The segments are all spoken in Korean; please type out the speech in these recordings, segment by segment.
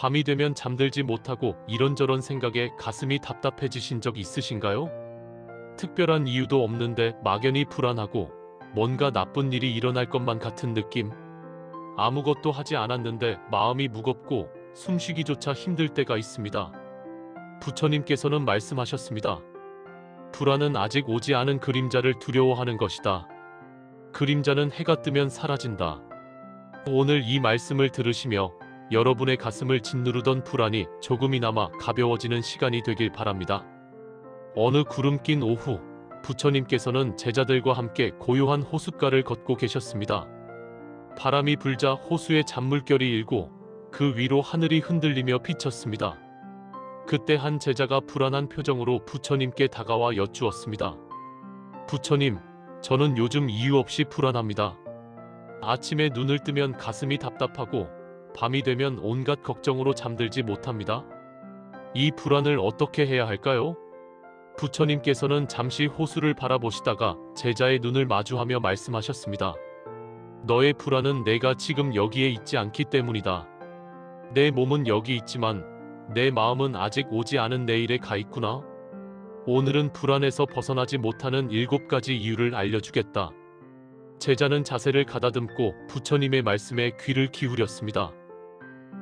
밤이 되면 잠들지 못하고 이런저런 생각에 가슴이 답답해지신 적 있으신가요? 특별한 이유도 없는데 막연히 불안하고 뭔가 나쁜 일이 일어날 것만 같은 느낌? 아무것도 하지 않았는데 마음이 무겁고 숨쉬기조차 힘들 때가 있습니다. 부처님께서는 말씀하셨습니다. 불안은 아직 오지 않은 그림자를 두려워하는 것이다. 그림자는 해가 뜨면 사라진다. 오늘 이 말씀을 들으시며 여러분의 가슴을 짓누르던 불안이 조금이나마 가벼워지는 시간이 되길 바랍니다. 어느 구름 낀 오후, 부처님께서는 제자들과 함께 고요한 호숫가를 걷고 계셨습니다. 바람이 불자 호수의 잔물결이 일고 그 위로 하늘이 흔들리며 비쳤습니다. 그때 한 제자가 불안한 표정으로 부처님께 다가와 여쭈었습니다. 부처님, 저는 요즘 이유 없이 불안합니다. 아침에 눈을 뜨면 가슴이 답답하고 밤이 되면 온갖 걱정으로 잠들지 못합니다. 이 불안을 어떻게 해야 할까요? 부처님께서는 잠시 호수를 바라보시다가 제자의 눈을 마주하며 말씀하셨습니다. 너의 불안은 내가 지금 여기에 있지 않기 때문이다. 내 몸은 여기 있지만 내 마음은 아직 오지 않은 내일에 가 있구나. 오늘은 불안에서 벗어나지 못하는 7가지 이유를 알려주겠다. 제자는 자세를 가다듬고 부처님의 말씀에 귀를 기울였습니다.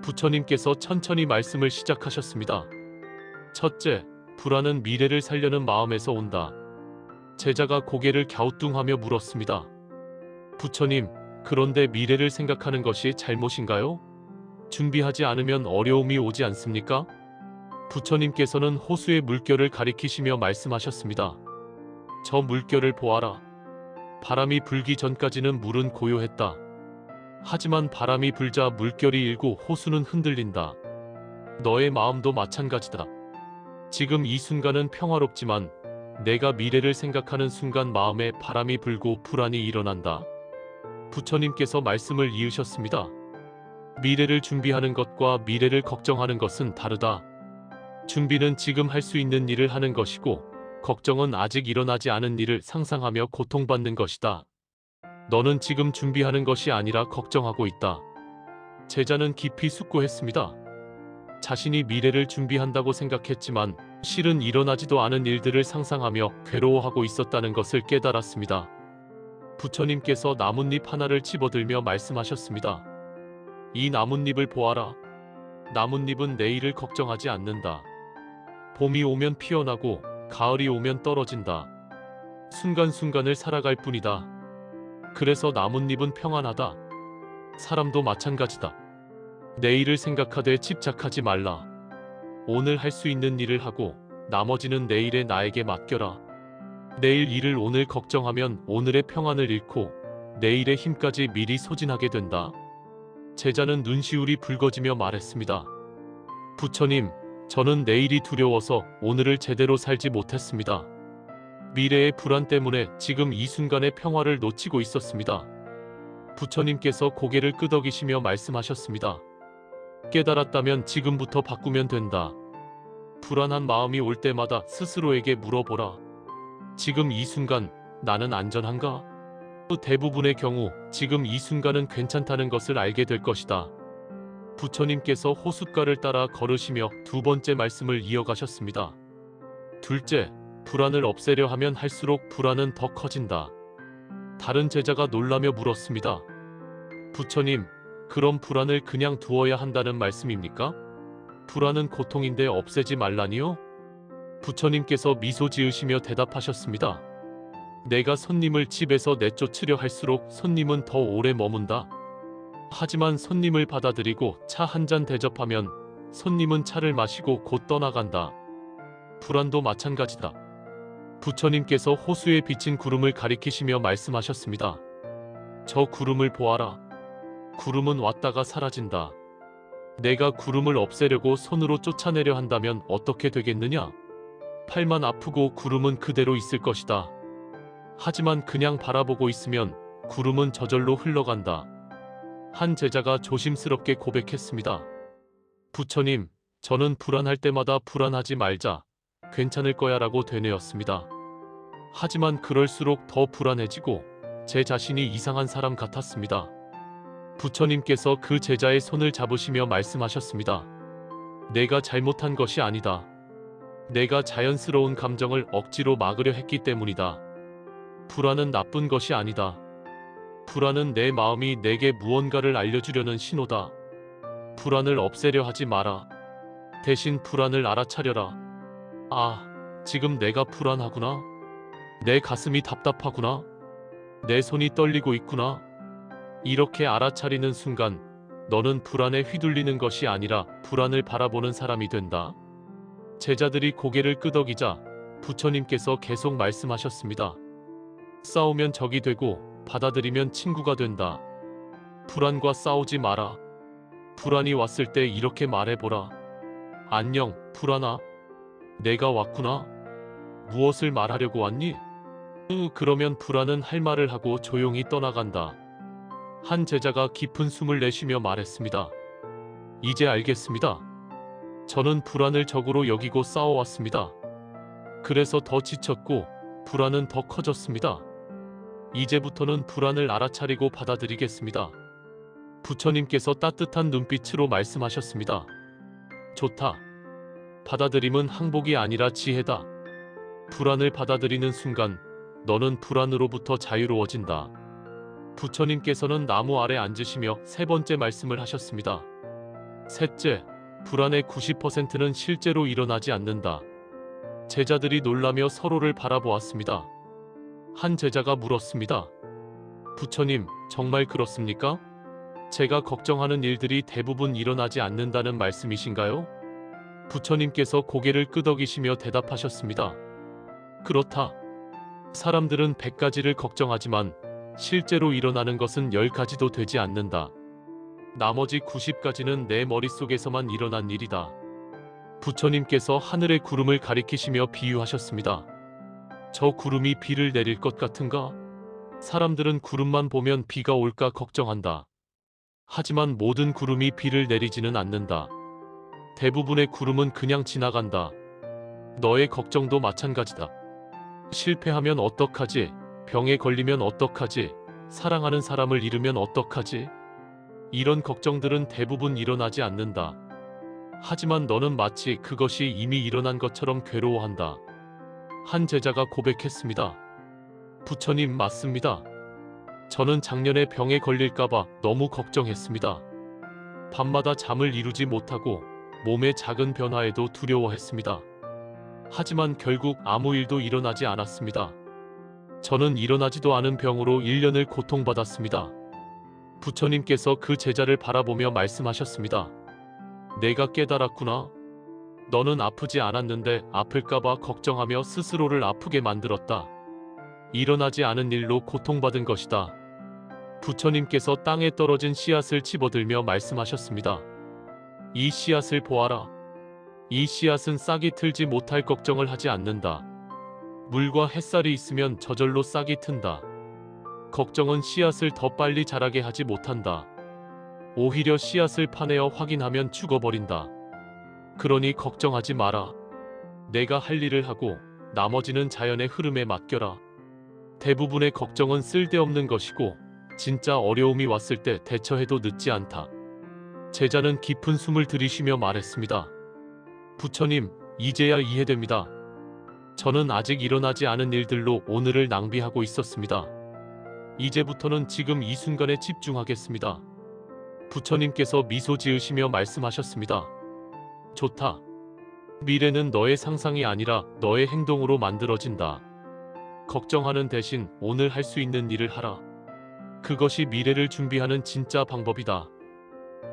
부처님께서 천천히 말씀을 시작하셨습니다. 첫째, 불안은 미래를 살려는 마음에서 온다. 제자가 고개를 갸우뚱하며 물었습니다. 부처님, 그런데 미래를 생각하는 것이 잘못인가요? 준비하지 않으면 어려움이 오지 않습니까? 부처님께서는 호수의 물결을 가리키시며 말씀하셨습니다. 저 물결을 보아라. 바람이 불기 전까지는 물은 고요했다. 하지만 바람이 불자 물결이 일고 호수는 흔들린다. 너의 마음도 마찬가지다. 지금 이 순간은 평화롭지만 내가 미래를 생각하는 순간 마음에 바람이 불고 불안이 일어난다. 부처님께서 말씀을 이으셨습니다. 미래를 준비하는 것과 미래를 걱정하는 것은 다르다. 준비는 지금 할 수 있는 일을 하는 것이고 걱정은 아직 일어나지 않은 일을 상상하며 고통받는 것이다. 너는 지금 준비하는 것이 아니라 걱정하고 있다. 제자는 깊이 숙고했습니다. 자신이 미래를 준비한다고 생각했지만 실은 일어나지도 않은 일들을 상상하며 괴로워하고 있었다는 것을 깨달았습니다. 부처님께서 나뭇잎 하나를 집어들며 말씀하셨습니다. 이 나뭇잎을 보아라. 나뭇잎은 내일을 걱정하지 않는다. 봄이 오면 피어나고 가을이 오면 떨어진다. 순간순간을 살아갈 뿐이다. 그래서 나뭇잎은 평안하다. 사람도 마찬가지다. 내일을 생각하되 집착하지 말라. 오늘 할 수 있는 일을 하고 나머지는 내일에 나에게 맡겨라. 내일 일을 오늘 걱정하면 오늘의 평안을 잃고 내일의 힘까지 미리 소진하게 된다. 제자는 눈시울이 붉어지며 말했습니다. 부처님, 저는 내일이 두려워서 오늘을 제대로 살지 못했습니다. 미래의 불안 때문에 지금 이 순간의 평화를 놓치고 있었습니다. 부처님께서 고개를 끄덕이시며 말씀하셨습니다. 깨달았다면 지금부터 바꾸면 된다. 불안한 마음이 올 때마다 스스로에게 물어보라. 지금 이 순간 나는 안전한가? 대부분의 경우 지금 이 순간은 괜찮다는 것을 알게 될 것이다. 부처님께서 호숫가를 따라 걸으시며 두 번째 말씀을 이어가셨습니다. 둘째, 불안을 없애려 하면 할수록 불안은 더 커진다. 다른 제자가 놀라며 물었습니다. 부처님, 그럼 불안을 그냥 두어야 한다는 말씀입니까? 불안은 고통인데 없애지 말라니요? 부처님께서 미소 지으시며 대답하셨습니다. 내가 손님을 집에서 내쫓으려 할수록 손님은 더 오래 머문다. 하지만 손님을 받아들이고 차 한 잔 대접하면 손님은 차를 마시고 곧 떠나간다. 불안도 마찬가지다. 부처님께서 호수에 비친 구름을 가리키시며 말씀하셨습니다. 저 구름을 보아라. 구름은 왔다가 사라진다. 내가 구름을 없애려고 손으로 쫓아내려 한다면 어떻게 되겠느냐? 팔만 아프고 구름은 그대로 있을 것이다. 하지만 그냥 바라보고 있으면 구름은 저절로 흘러간다. 한 제자가 조심스럽게 고백했습니다. 부처님, 저는 불안할 때마다 불안하지 말자, 괜찮을 거야 라고 되뇌었습니다. 하지만 그럴수록 더 불안해지고 제 자신이 이상한 사람 같았습니다. 부처님께서 그 제자의 손을 잡으시며 말씀하셨습니다. 내가 잘못한 것이 아니다. 내가 자연스러운 감정을 억지로 막으려 했기 때문이다. 불안은 나쁜 것이 아니다. 불안은 내 마음이 내게 무언가를 알려주려는 신호다. 불안을 없애려 하지 마라. 대신 불안을 알아차려라. 아, 지금 내가 불안하구나. 내 가슴이 답답하구나. 내 손이 떨리고 있구나. 이렇게 알아차리는 순간 너는 불안에 휘둘리는 것이 아니라 불안을 바라보는 사람이 된다. 제자들이 고개를 끄덕이자 부처님께서 계속 말씀하셨습니다. 싸우면 적이 되고 받아들이면 친구가 된다. 불안과 싸우지 마라. 불안이 왔을 때 이렇게 말해보라. 안녕, 불안아. 내가 왔구나. 무엇을 말하려고 왔니? 그러면 불안은 할 말을 하고 조용히 떠나간다. 한 제자가 깊은 숨을 내쉬며 말했습니다. 이제 알겠습니다. 저는 불안을 적으로 여기고 싸워왔습니다. 그래서 더 지쳤고 불안은 더 커졌습니다. 이제부터는 불안을 알아차리고 받아들이겠습니다. 부처님께서 따뜻한 눈빛으로 말씀하셨습니다. 좋다. 받아들임은 항복이 아니라 지혜다. 불안을 받아들이는 순간 너는 불안으로부터 자유로워진다. 부처님께서는 나무 아래 앉으시며 세 번째 말씀을 하셨습니다. 셋째, 불안의 90%는 실제로 일어나지 않는다. 제자들이 놀라며 서로를 바라보았습니다. 한 제자가 물었습니다. 부처님, 정말 그렇습니까? 제가 걱정하는 일들이 대부분 일어나지 않는다는 말씀이신가요? 부처님께서 고개를 끄덕이시며 대답하셨습니다. 그렇다. 사람들은 100가지를 걱정하지만 실제로 일어나는 것은 10가지도 되지 않는다. 나머지 90가지는 내 머릿속에서만 일어난 일이다. 부처님께서 하늘의 구름을 가리키시며 비유하셨습니다. 저 구름이 비를 내릴 것 같은가? 사람들은 구름만 보면 비가 올까 걱정한다. 하지만 모든 구름이 비를 내리지는 않는다. 대부분의 구름은 그냥 지나간다. 너의 걱정도 마찬가지다. 실패하면 어떡하지? 병에 걸리면 어떡하지? 사랑하는 사람을 잃으면 어떡하지? 이런 걱정들은 대부분 일어나지 않는다. 하지만 너는 마치 그것이 이미 일어난 것처럼 괴로워한다. 한 제자가 고백했습니다. 부처님, 맞습니다. 저는 작년에 병에 걸릴까봐 너무 걱정했습니다. 밤마다 잠을 이루지 못하고 몸의 작은 변화에도 두려워했습니다. 하지만 결국 아무 일도 일어나지 않았습니다. 저는 일어나지도 않은 병으로 1년을 고통받았습니다. 부처님께서 그 제자를 바라보며 말씀하셨습니다. 내가 깨달았구나. 너는 아프지 않았는데 아플까봐 걱정하며 스스로를 아프게 만들었다. 일어나지 않은 일로 고통받은 것이다. 부처님께서 땅에 떨어진 씨앗을 집어들며 말씀하셨습니다. 이 씨앗을 보아라. 이 씨앗은 싹이 틀지 못할 걱정을 하지 않는다. 물과 햇살이 있으면 저절로 싹이 튼다. 걱정은 씨앗을 더 빨리 자라게 하지 못한다. 오히려 씨앗을 파내어 확인하면 죽어버린다. 그러니 걱정하지 마라. 내가 할 일을 하고 나머지는 자연의 흐름에 맡겨라. 대부분의 걱정은 쓸데없는 것이고 진짜 어려움이 왔을 때 대처해도 늦지 않다. 제자는 깊은 숨을 들이쉬며 말했습니다. 부처님, 이제야 이해됩니다. 저는 아직 일어나지 않은 일들로 오늘을 낭비하고 있었습니다. 이제부터는 지금 이 순간에 집중하겠습니다. 부처님께서 미소 지으시며 말씀하셨습니다. 좋다. 미래는 너의 상상이 아니라 너의 행동으로 만들어진다. 걱정하는 대신 오늘 할 수 있는 일을 하라. 그것이 미래를 준비하는 진짜 방법이다.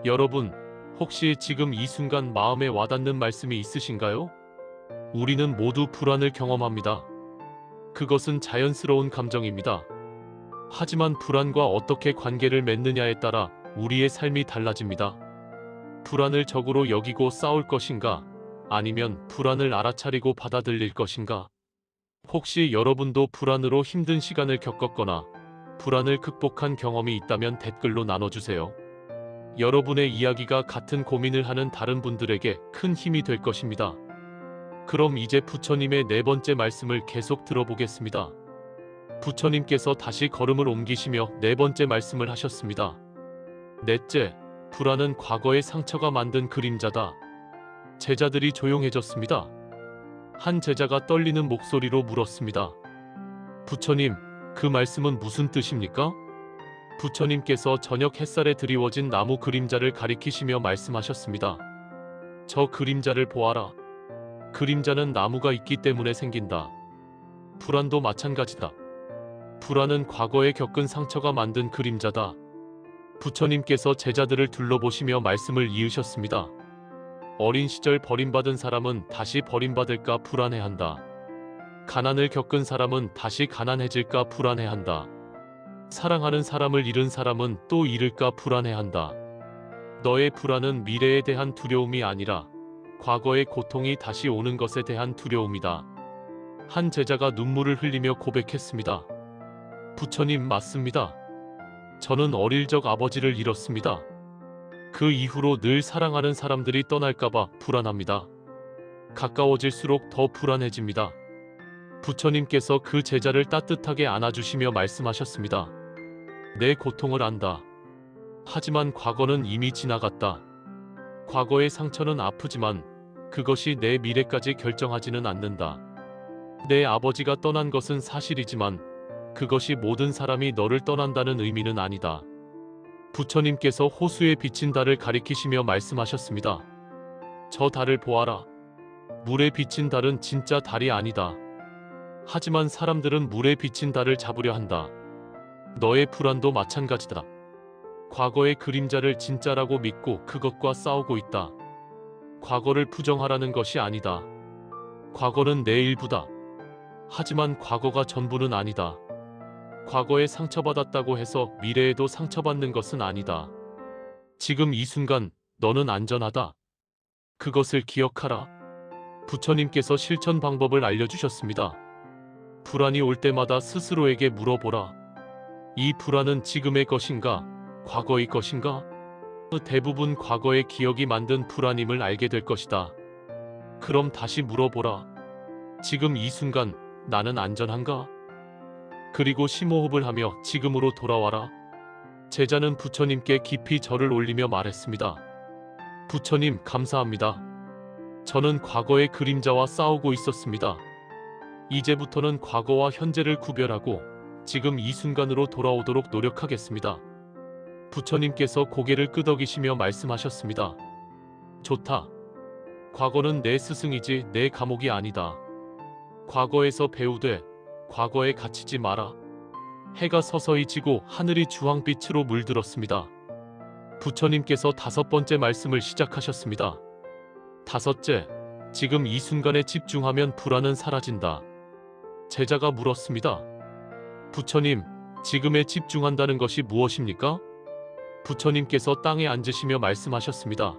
여러분, 혹시 지금 이 순간 마음에 와닿는 말씀이 있으신가요? 우리는 모두 불안을 경험합니다. 그것은 자연스러운 감정입니다. 하지만 불안과 어떻게 관계를 맺느냐에 따라 우리의 삶이 달라집니다. 불안을 적으로 여기고 싸울 것인가? 아니면 불안을 알아차리고 받아들일 것인가? 혹시 여러분도 불안으로 힘든 시간을 겪었거나 불안을 극복한 경험이 있다면 댓글로 나눠주세요. 여러분의 이야기가 같은 고민을 하는 다른 분들에게 큰 힘이 될 것입니다. 그럼 이제 부처님의 네 번째 말씀을 계속 들어보겠습니다. 부처님께서 다시 걸음을 옮기시며 네 번째 말씀을 하셨습니다. 넷째, 불안은 과거의 상처가 만든 그림자다. 제자들이 조용해졌습니다. 한 제자가 떨리는 목소리로 물었습니다. 부처님, 그 말씀은 무슨 뜻입니까? 부처님께서 저녁 햇살에 드리워진 나무 그림자를 가리키시며 말씀하셨습니다. 저 그림자를 보아라. 그림자는 나무가 있기 때문에 생긴다. 불안도 마찬가지다. 불안은 과거에 겪은 상처가 만든 그림자다. 부처님께서 제자들을 둘러보시며 말씀을 이으셨습니다. 어린 시절 버림받은 사람은 다시 버림받을까 불안해한다. 가난을 겪은 사람은 다시 가난해질까 불안해한다. 사랑하는 사람을 잃은 사람은 또 잃을까 불안해한다. 너의 불안은 미래에 대한 두려움이 아니라 과거의 고통이 다시 오는 것에 대한 두려움이다. 한 제자가 눈물을 흘리며 고백했습니다. 부처님, 맞습니다. 저는 어릴 적 아버지를 잃었습니다. 그 이후로 늘 사랑하는 사람들이 떠날까봐 불안합니다. 가까워질수록 더 불안해집니다. 부처님께서 그 제자를 따뜻하게 안아주시며 말씀하셨습니다. 내 고통을 안다. 하지만 과거는 이미 지나갔다. 과거의 상처는 아프지만 그것이 내 미래까지 결정하지는 않는다. 내 아버지가 떠난 것은 사실이지만 그것이 모든 사람이 너를 떠난다는 의미는 아니다. 부처님께서 호수에 비친 달을 가리키시며 말씀하셨습니다. 저 달을 보아라. 물에 비친 달은 진짜 달이 아니다. 하지만 사람들은 물에 비친 달을 잡으려 한다. 너의 불안도 마찬가지다. 과거의 그림자를 진짜라고 믿고 그것과 싸우고 있다. 과거를 부정하라는 것이 아니다. 과거는 내 일부다. 하지만 과거가 전부는 아니다. 과거에 상처받았다고 해서 미래에도 상처받는 것은 아니다. 지금 이 순간 너는 안전하다. 그것을 기억하라. 부처님께서 실천 방법을 알려주셨습니다. 불안이 올 때마다 스스로에게 물어보라. 이 불안은 지금의 것인가? 과거의 것인가? 대부분 과거의 기억이 만든 불안임을 알게 될 것이다. 그럼 다시 물어보라. 지금 이 순간 나는 안전한가? 그리고 심호흡을 하며 지금으로 돌아와라. 제자는 부처님께 깊이 절을 올리며 말했습니다. 부처님, 감사합니다. 저는 과거의 그림자와 싸우고 있었습니다. 이제부터는 과거와 현재를 구별하고 지금 이 순간으로 돌아오도록 노력하겠습니다. 부처님께서 고개를 끄덕이시며 말씀하셨습니다. 좋다. 과거는 내 스승이지 내 감옥이 아니다. 과거에서 배우되 과거에 갇히지 마라. 해가 서서히 지고 하늘이 주황빛으로 물들었습니다. 부처님께서 5번째 말씀을 시작하셨습니다. 다섯째, 지금 이 순간에 집중하면 불안은 사라진다. 제자가 물었습니다. 부처님, 지금에 집중한다는 것이 무엇입니까? 부처님께서 땅에 앉으시며 말씀하셨습니다.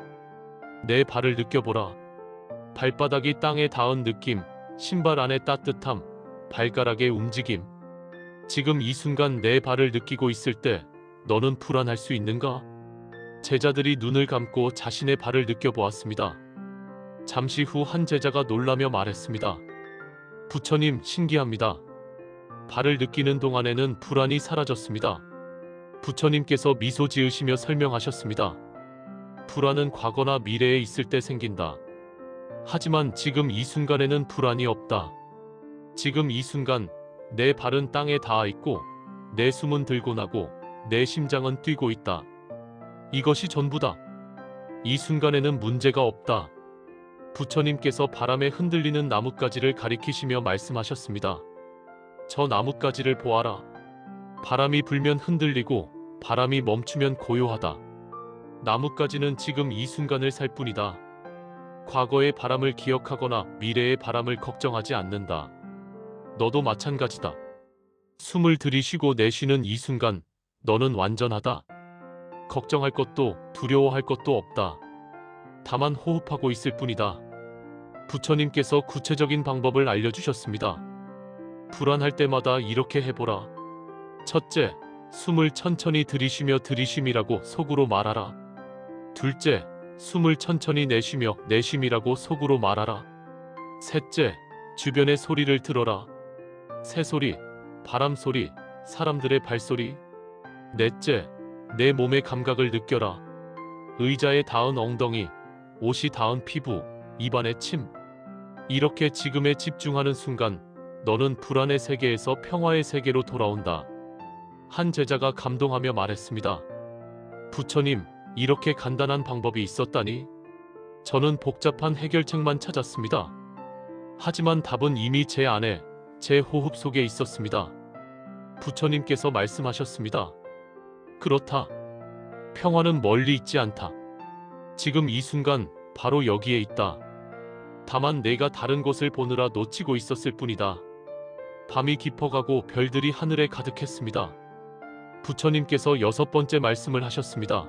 내 발을 느껴보라. 발바닥이 땅에 닿은 느낌, 신발 안의 따뜻함, 발가락의 움직임. 지금 이 순간 내 발을 느끼고 있을 때 너는 불안할 수 있는가? 제자들이 눈을 감고 자신의 발을 느껴보았습니다. 잠시 후 한 제자가 놀라며 말했습니다. 부처님, 신기합니다. 발을 느끼는 동안에는 불안이 사라졌습니다. 부처님께서 미소 지으시며 설명하셨습니다. 불안은 과거나 미래에 있을 때 생긴다. 하지만 지금 이 순간에는 불안이 없다. 지금 이 순간 내 발은 땅에 닿아 있고 내 숨은 들고 나고 내 심장은 뛰고 있다. 이것이 전부다. 이 순간에는 문제가 없다. 부처님께서 바람에 흔들리는 나뭇가지를 가리키시며 말씀하셨습니다. 저 나뭇가지를 보아라. 바람이 불면 흔들리고 바람이 멈추면 고요하다. 나뭇가지는 지금 이 순간을 살 뿐이다. 과거의 바람을 기억하거나 미래의 바람을 걱정하지 않는다. 너도 마찬가지다. 숨을 들이쉬고 내쉬는 이 순간 너는 완전하다. 걱정할 것도 두려워할 것도 없다. 다만 호흡하고 있을 뿐이다. 부처님께서 구체적인 방법을 알려주셨습니다. 불안할 때마다 이렇게 해보라. 첫째, 숨을 천천히 들이쉬며 들이쉼이라고 속으로 말하라. 둘째, 숨을 천천히 내쉬며 내쉼이라고 속으로 말하라. 셋째, 주변의 소리를 들어라. 새소리, 바람소리, 사람들의 발소리. 넷째, 내 몸의 감각을 느껴라. 의자에 닿은 엉덩이, 옷이 닿은 피부, 입안에 침. 이렇게 지금에 집중하는 순간 너는 불안의 세계에서 평화의 세계로 돌아온다. 한 제자가 감동하며 말했습니다. 부처님, 이렇게 간단한 방법이 있었다니? 저는 복잡한 해결책만 찾았습니다. 하지만 답은 이미 제 안에, 제 호흡 속에 있었습니다. 부처님께서 말씀하셨습니다. 그렇다. 평화는 멀리 있지 않다. 지금 이 순간 바로 여기에 있다. 다만 내가 다른 곳을 보느라 놓치고 있었을 뿐이다. 밤이 깊어가고 별들이 하늘에 가득했습니다. 부처님께서 6번째 말씀을 하셨습니다.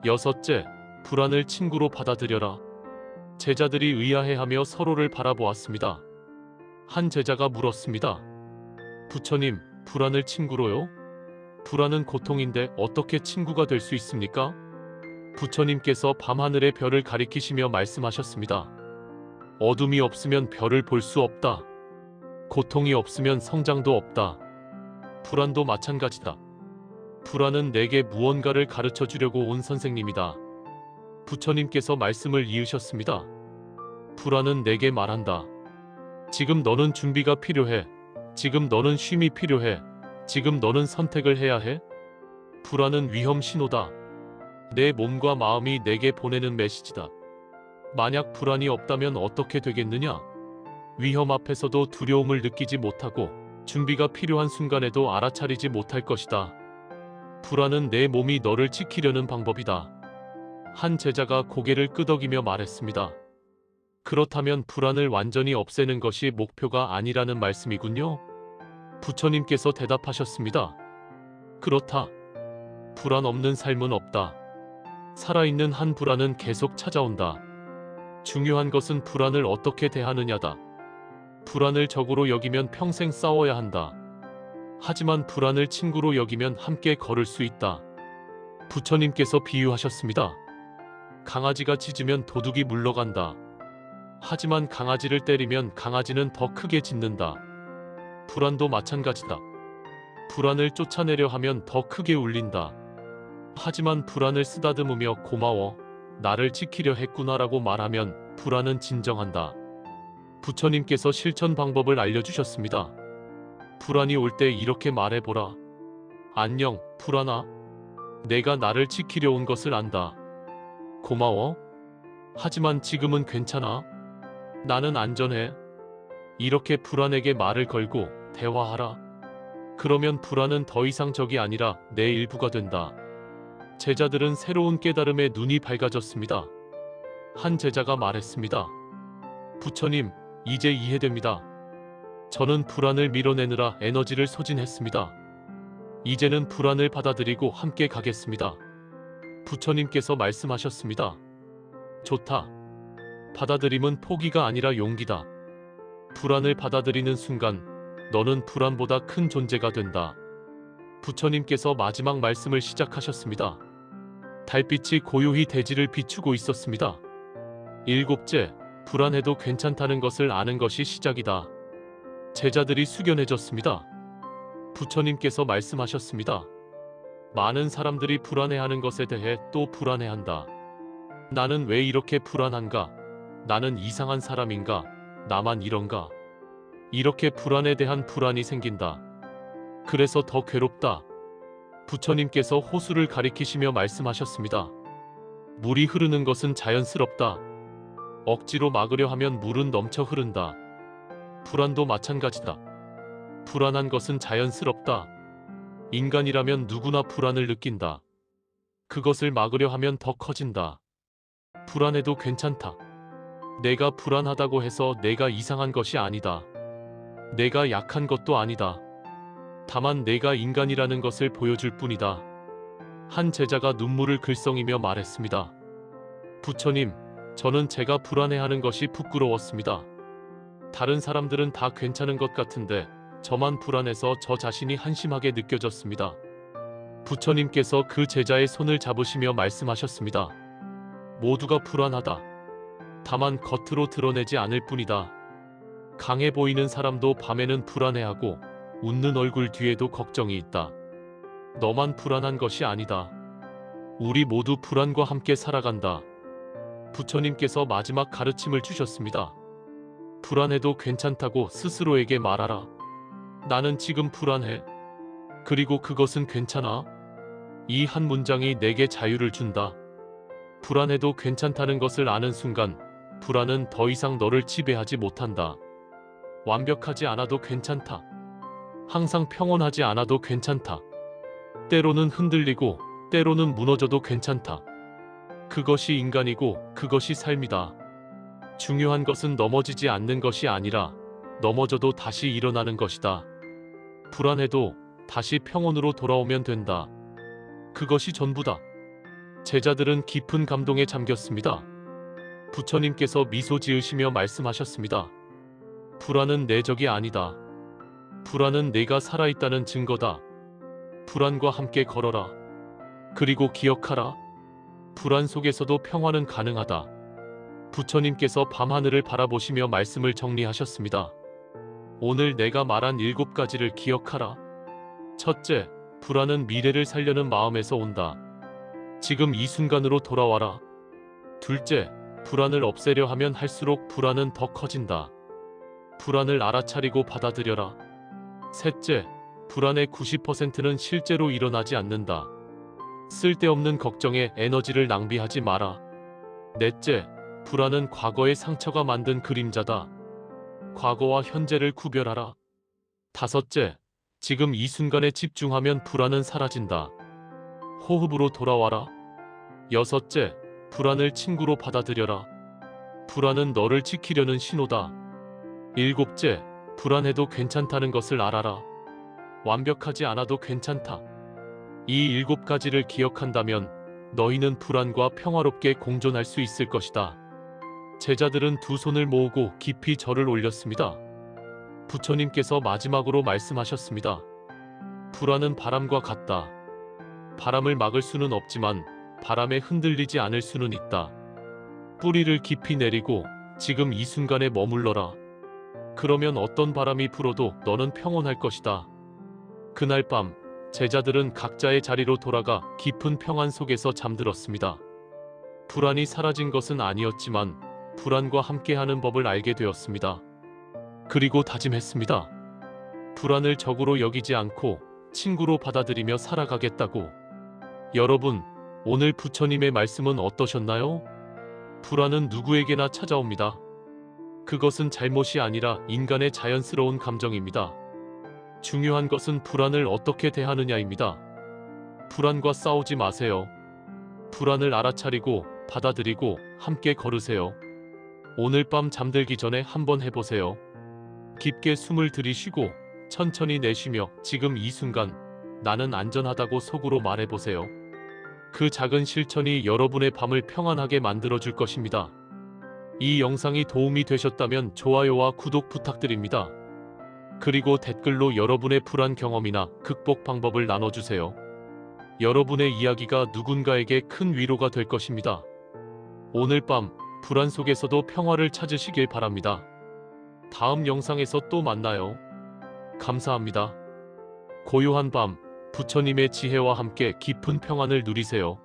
6째, 불안을 친구로 받아들여라. 제자들이 의아해하며 서로를 바라보았습니다. 한 제자가 물었습니다. 부처님, 불안을 친구로요? 불안은 고통인데 어떻게 친구가 될 수 있습니까? 부처님께서 밤하늘의 별을 가리키시며 말씀하셨습니다. 어둠이 없으면 별을 볼 수 없다. 고통이 없으면 성장도 없다. 불안도 마찬가지다. 불안은 내게 무언가를 가르쳐 주려고 온 선생님이다. 부처님께서 말씀을 이으셨습니다. 불안은 내게 말한다. 지금 너는 준비가 필요해. 지금 너는 쉼이 필요해. 지금 너는 선택을 해야 해. 불안은 위험 신호다. 내 몸과 마음이 내게 보내는 메시지다. 만약 불안이 없다면 어떻게 되겠느냐? 위험 앞에서도 두려움을 느끼지 못하고 준비가 필요한 순간에도 알아차리지 못할 것이다. 불안은 내 몸이 너를 지키려는 방법이다. 한 제자가 고개를 끄덕이며 말했습니다. 그렇다면 불안을 완전히 없애는 것이 목표가 아니라는 말씀이군요. 부처님께서 대답하셨습니다. 그렇다. 불안 없는 삶은 없다. 살아있는 한 불안은 계속 찾아온다. 중요한 것은 불안을 어떻게 대하느냐다. 불안을 적으로 여기면 평생 싸워야 한다. 하지만 불안을 친구로 여기면 함께 걸을 수 있다. 부처님께서 비유하셨습니다. 강아지가 짖으면 도둑이 물러간다. 하지만 강아지를 때리면 강아지는 더 크게 짖는다. 불안도 마찬가지다. 불안을 쫓아내려 하면 더 크게 울린다. 하지만 불안을 쓰다듬으며 고마워, 나를 지키려 했구나라고 말하면 불안은 진정한다. 부처님께서 실천 방법을 알려주셨습니다. 불안이 올 때 이렇게 말해보라. 안녕, 불안아. 내가 나를 지키려 온 것을 안다. 고마워. 하지만 지금은 괜찮아. 나는 안전해. 이렇게 불안에게 말을 걸고 대화하라. 그러면 불안은 더 이상 적이 아니라 내 일부가 된다. 제자들은 새로운 깨달음에 눈이 밝아졌습니다. 한 제자가 말했습니다. 부처님, 이제 이해됩니다. 저는 불안을 밀어내느라 에너지를 소진했습니다. 이제는 불안을 받아들이고 함께 가겠습니다. 부처님께서 말씀하셨습니다. 좋다. 받아들임은 포기가 아니라 용기다. 불안을 받아들이는 순간 너는 불안보다 큰 존재가 된다. 부처님께서 마지막 말씀을 시작하셨습니다. 달빛이 고요히 대지를 비추고 있었습니다. 7째, 불안해도 괜찮다는 것을 아는 것이 시작이다. 제자들이 숙연해졌습니다. 부처님께서 말씀하셨습니다. 많은 사람들이 불안해하는 것에 대해 또 불안해한다. 나는 왜 이렇게 불안한가? 나는 이상한 사람인가? 나만 이런가? 이렇게 불안에 대한 불안이 생긴다. 그래서 더 괴롭다. 부처님께서 호수를 가리키시며 말씀하셨습니다. 물이 흐르는 것은 자연스럽다. 억지로 막으려 하면 물은 넘쳐 흐른다. 불안도 마찬가지다. 불안한 것은 자연스럽다. 인간이라면 누구나 불안을 느낀다. 그것을 막으려 하면 더 커진다. 불안해도 괜찮다. 내가 불안하다고 해서 내가 이상한 것이 아니다. 내가 약한 것도 아니다. 다만 내가 인간이라는 것을 보여줄 뿐이다. 한 제자가 눈물을 글썽이며 말했습니다. 부처님, 저는 제가 불안해하는 것이 부끄러웠습니다. 다른 사람들은 다 괜찮은 것 같은데 저만 불안해서 저 자신이 한심하게 느껴졌습니다. 부처님께서 그 제자의 손을 잡으시며 말씀하셨습니다. 모두가 불안하다. 다만 겉으로 드러내지 않을 뿐이다. 강해 보이는 사람도 밤에는 불안해하고 웃는 얼굴 뒤에도 걱정이 있다. 너만 불안한 것이 아니다. 우리 모두 불안과 함께 살아간다. 부처님께서 마지막 가르침을 주셨습니다. 불안해도 괜찮다고 스스로에게 말하라. 나는 지금 불안해. 그리고 그것은 괜찮아. 이 한 문장이 내게 자유를 준다. 불안해도 괜찮다는 것을 아는 순간 불안은 더 이상 너를 지배하지 못한다. 완벽하지 않아도 괜찮다. 항상 평온하지 않아도 괜찮다. 때로는 흔들리고 때로는 무너져도 괜찮다. 그것이 인간이고 그것이 삶이다. 중요한 것은 넘어지지 않는 것이 아니라 넘어져도 다시 일어나는 것이다. 불안해도 다시 평온으로 돌아오면 된다. 그것이 전부다. 제자들은 깊은 감동에 잠겼습니다. 부처님께서 미소 지으시며 말씀하셨습니다. 불안은 내 적이 아니다. 불안은 내가 살아있다는 증거다. 불안과 함께 걸어라. 그리고 기억하라. 불안 속에서도 평화는 가능하다. 부처님께서 밤하늘을 바라보시며 말씀을 정리하셨습니다. 오늘 내가 말한 7가지를 기억하라. 첫째, 불안은 미래를 살려는 마음에서 온다. 지금 이 순간으로 돌아와라. 둘째, 불안을 없애려 하면 할수록 불안은 더 커진다. 불안을 알아차리고 받아들여라. 셋째, 불안의 90%는 실제로 일어나지 않는다. 쓸데없는 걱정에 에너지를 낭비하지 마라. 넷째, 불안은 과거의 상처가 만든 그림자다. 과거와 현재를 구별하라. 다섯째, 지금 이 순간에 집중하면 불안은 사라진다. 호흡으로 돌아와라. 여섯째, 불안을 친구로 받아들여라. 불안은 너를 지키려는 신호다. 일곱째, 불안해도 괜찮다는 것을 알아라. 완벽하지 않아도 괜찮다. 이 7가지를 기억한다면 너희는 불안과 평화롭게 공존할 수 있을 것이다. 제자들은 두 손을 모으고 깊이 절을 올렸습니다. 부처님께서 마지막으로 말씀하셨습니다. 불안은 바람과 같다. 바람을 막을 수는 없지만 바람에 흔들리지 않을 수는 있다. 뿌리를 깊이 내리고 지금 이 순간에 머물러라. 그러면 어떤 바람이 불어도 너는 평온할 것이다. 그날 밤 제자들은 각자의 자리로 돌아가 깊은 평안 속에서 잠들었습니다. 불안이 사라진 것은 아니었지만 불안과 함께하는 법을 알게 되었습니다. 그리고 다짐했습니다. 불안을 적으로 여기지 않고 친구로 받아들이며 살아가겠다고. 여러분, 오늘 부처님의 말씀은 어떠셨나요? 불안은 누구에게나 찾아옵니다. 그것은 잘못이 아니라 인간의 자연스러운 감정입니다. 중요한 것은 불안을 어떻게 대하느냐입니다. 불안과 싸우지 마세요. 불안을 알아차리고 받아들이고 함께 걸으세요. 오늘 밤 잠들기 전에 한번 해보세요. 깊게 숨을 들이쉬고 천천히 내쉬며 지금 이 순간 나는 안전하다고 속으로 말해보세요. 그 작은 실천이 여러분의 밤을 평안하게 만들어줄 것입니다. 이 영상이 도움이 되셨다면 좋아요와 구독 부탁드립니다. 그리고 댓글로 여러분의 불안 경험이나 극복 방법을 나눠주세요. 여러분의 이야기가 누군가에게 큰 위로가 될 것입니다. 오늘 밤 불안 속에서도 평화를 찾으시길 바랍니다. 다음 영상에서 또 만나요. 감사합니다. 고요한 밤 부처님의 지혜와 함께 깊은 평안을 누리세요.